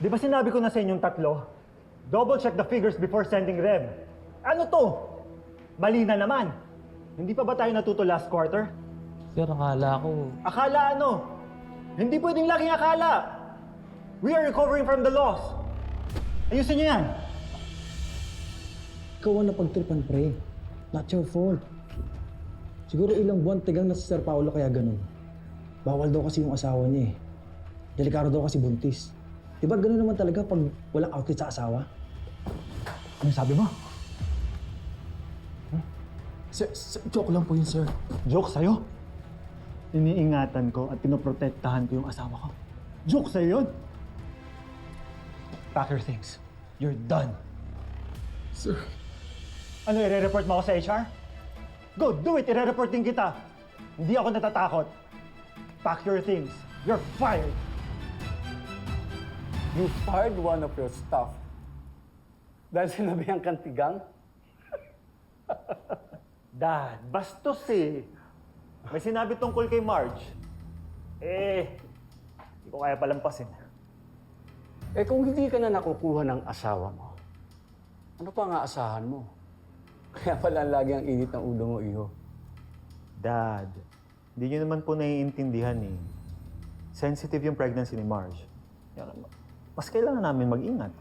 Di ba sinabi ko na sa inyong tatlo? Double check the figures before sending Rev. Ano to? Mali na naman. Hindi pa ba tayo natuto last quarter? Sir, akala ko... Akala ano? Hindi pwedeng laging akala. We are recovering from the loss. Ayusin niyo yan. Ikaw ang napagtripan, pre. Not your fault. Siguro ilang buwan tigang na si Sir Paolo kaya ganun. Bawal daw kasi yung asawa niya eh. Delikado daw kasi buntis. Diba ganun naman talaga pag walang outfit sa asawa? Ano sabi mo? Sir, joke lang po yun, sir. Joke sa'yo? Iniingatan ko at pinoprotektahan ko yung asawa ko. Joke sa'yo yun? Pack your things. You're done. Sir. Ano, i-report mo ako sa HR? Go, do it! I-report din kita. Hindi ako natatakot. Pack your things. You're fired. You fired one of your staff dahil sinabihan kang tigang? Dad, bastos eh. May sinabi tungkol kay Marge. Hindi ko kaya palampasin. Eh kung hindi ka na nakukuha ng asawa mo, ano pa nga asahan mo? Kaya pala lagi ang init ng ulo mo, iho. Dad, hindi niyo naman po naiintindihan eh. Sensitive yung pregnancy ni Marge. Mas kailangan namin mag-ingat.